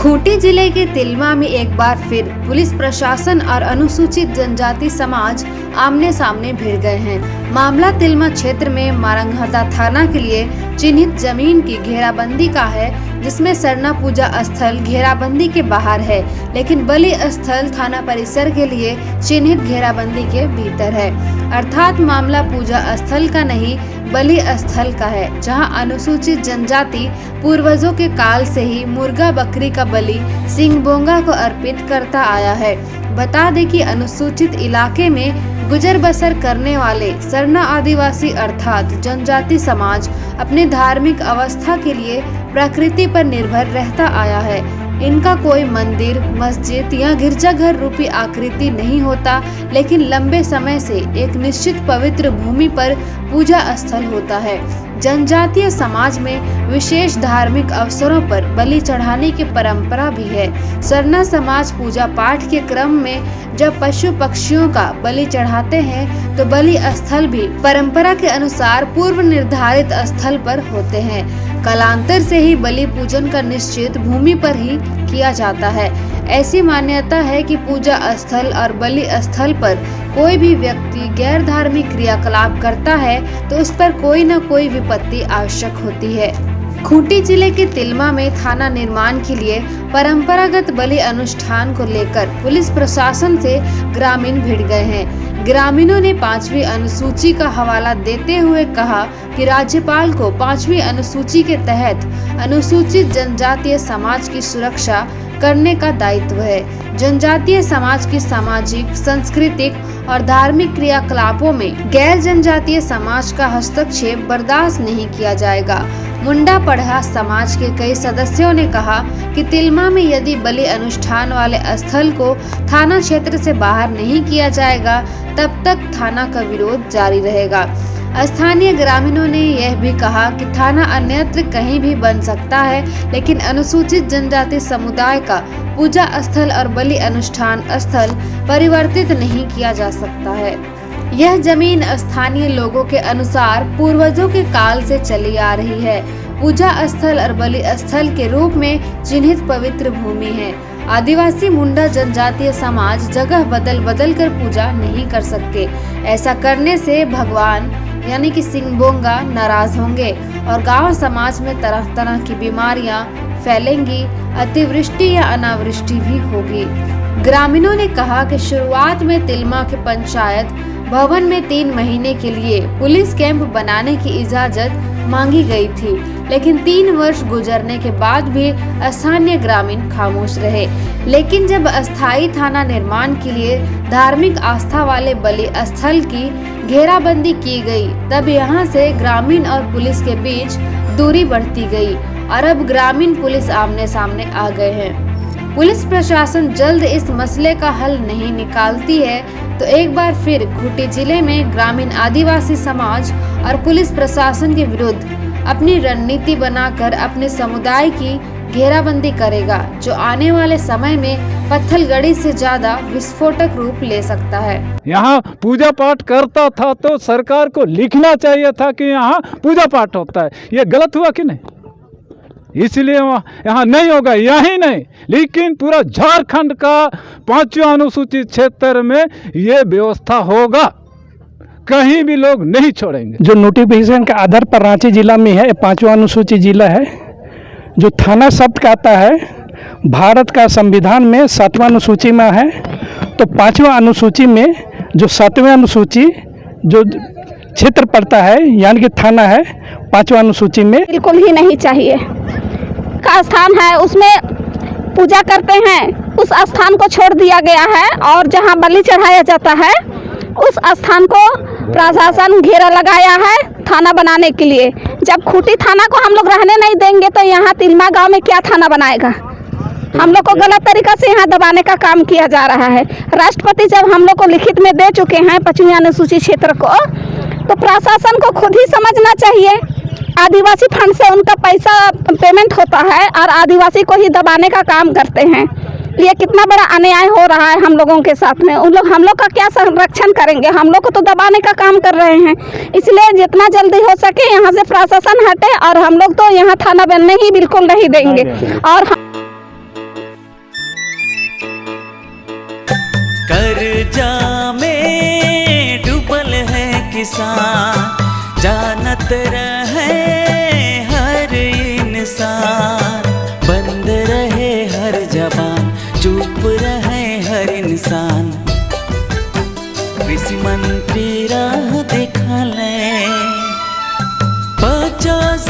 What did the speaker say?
खूंटी जिले के तिलमा में एक बार फिर पुलिस प्रशासन और अनुसूचित जनजाति समाज आमने सामने भिड़ गए हैं। मामला तिलमा क्षेत्र में मारंगहदा थाना के लिए चिन्हित जमीन की घेराबंदी का है, जिसमें सरना पूजा स्थल घेराबंदी के बाहर है, लेकिन बलि स्थल थाना परिसर के लिए चिन्हित घेराबंदी के भीतर है। अर्थात मामला पूजा स्थल का नहीं, बलि स्थल का है, जहां अनुसूचित जनजाति पूर्वजों के काल से ही मुर्गा बकरी का बलि सिंगबोंगा को अर्पित करता आया है। बता दें कि अनुसूचित इलाके में गुजर बसर करने वाले सरना आदिवासी अर्थात जनजाति समाज अपने धार्मिक अवस्था के लिए प्रकृति पर निर्भर रहता आया है। इनका कोई मंदिर, मस्जिद या गिरजाघर रूपी आकृति नहीं होता, लेकिन लंबे समय से एक निश्चित पवित्र भूमि पर पूजा स्थल होता है। जनजातीय समाज में विशेष धार्मिक अवसरों पर बलि चढ़ाने की परंपरा भी है। सरना समाज पूजा पाठ के क्रम में जब पशु पक्षियों का बलि चढ़ाते हैं, तो बलि स्थल भी परंपरा के अनुसार पूर्व निर्धारित स्थल पर होते हैं। कालांतर से ही बलि पूजन का निश्चित भूमि पर ही किया जाता है। ऐसी मान्यता है कि पूजा स्थल और बलि स्थल पर कोई भी व्यक्ति गैर धार्मिक क्रियाकलाप करता है तो उस पर कोई न कोई विपत्ति आवश्यक होती है। खूंटी जिले के तिलमा में थाना निर्माण के लिए परंपरागत बलि अनुष्ठान को लेकर पुलिस प्रशासन से ग्रामीण भिड़ गए हैं। ग्रामीणों ने 5वीं अनुसूची का हवाला देते हुए कहा कि राज्यपाल को 5वीं अनुसूची के तहत अनुसूचित जनजातीय समाज की सुरक्षा करने का दायित्व है। जनजातीय समाज की सामाजिक, सांस्कृतिक और धार्मिक क्रियाकलापों में गैर जनजातीय समाज का हस्तक्षेप बर्दाश्त नहीं किया जाएगा। मुंडा पढ़ा समाज के कई सदस्यों ने कहा कि तिलमा में यदि बलि अनुष्ठान वाले स्थल को थाना क्षेत्र से बाहर नहीं किया जाएगा, तब तक थाना का विरोध जारी रहेगा। स्थानीय ग्रामीणों ने यह भी कहा कि थाना अन्यत्र कहीं भी बन सकता है, लेकिन अनुसूचित जनजाति समुदाय का पूजा स्थल और बलि अनुष्ठान स्थल परिवर्तित नहीं किया जा सकता है। यह जमीन स्थानीय लोगों के अनुसार पूर्वजों के काल से चली आ रही है। पूजा स्थल और बलि स्थल के रूप में चिन्हित पवित्र भूमि है। आदिवासी मुंडा जनजातीय समाज जगह बदल कर पूजा नहीं कर सकते। ऐसा करने से भगवान यानी कि सिंगबोंगा नाराज होंगे और गांव समाज में तरह तरह की बीमारियां फैलेंगी, अतिवृष्टि या अनावृष्टि भी होगी। ग्रामीणों ने कहा कि शुरुआत में तिलमा के पंचायत भवन में 3 महीने के लिए पुलिस कैंप बनाने की इजाजत मांगी गई थी, लेकिन 3 वर्ष गुजरने के बाद भी स्थानीय ग्रामीण खामोश रहे। लेकिन जब अस्थायी थाना निर्माण के लिए धार्मिक आस्था वाले बलि स्थल की घेराबंदी की गई, तब यहां से ग्रामीण और पुलिस के बीच दूरी बढ़ती गई और अब ग्रामीण पुलिस आमने सामने आ गए हैं। पुलिस प्रशासन जल्द इस मसले का हल नहीं निकालती है तो एक बार फिर खूंटी जिले में ग्रामीण आदिवासी समाज और पुलिस प्रशासन के विरुद्ध अपनी रणनीति बनाकर अपने समुदाय की घेराबंदी करेगा, जो आने वाले समय में पत्थलगड़ी से ज्यादा विस्फोटक रूप ले सकता है। यहाँ पूजा पाठ करता था तो सरकार को लिखना चाहिए था कि यहाँ पूजा पाठ होता है। ये गलत हुआ कि नहीं? इसलिए यहाँ नहीं होगा, यही नहीं लेकिन पूरा झारखंड का 5वां अनुसूचित क्षेत्र में ये व्यवस्था होगा, कहीं भी लोग नहीं छोड़ेंगे। जो नोटिफिकेशन के आधार पर रांची जिला में है, 5वां अनुसूचित जिला है। जो थाना शब्द का आता है भारत का संविधान में 7वां अनुसूची में है, तो 5वां अनुसूची में जो 7वां अनुसूची जो क्षेत्र पड़ता है यानी कि थाना है 5वां अनुसूची में बिल्कुल ही नहीं चाहिए का स्थान है, उसमें पूजा करते हैं, उस स्थान को छोड़ दिया गया है और जहां बलि चढ़ाया जाता है उस स्थान को प्रशासन घेरा लगाया है थाना बनाने के लिए। जब खूंटी थाना को हम लोग रहने नहीं देंगे तो यहाँ तिलमा गांव में क्या थाना बनाएगा? हम लोग को गलत तरीका से यहाँ दबाने का काम किया जा रहा है। राष्ट्रपति जब हम लोग को लिखित में दे चुके हैं 25वीं अनुसूचित क्षेत्र को, तो प्रशासन को खुद ही समझना चाहिए। आदिवासी फंड से उनका पैसा पेमेंट होता है और आदिवासी को ही दबाने का काम करते हैं। ये कितना बड़ा अन्याय हो रहा है हम लोगों के साथ में। उन लोग हम लोग का क्या संरक्षण करेंगे? हम लोग को तो दबाने का काम कर रहे हैं। इसलिए जितना जल्दी हो सके यहाँ से प्रशासन हटे और हम लोग तो यहाँ थाना बनने ही बिल्कुल नहीं देंगे। और कर्जा में डूबल है किसान, जानत रहे हर इंसान, बंद रहे हर जबान, चुप रहे हर इंसान। कृषि मंत्री राह दिखा ले 50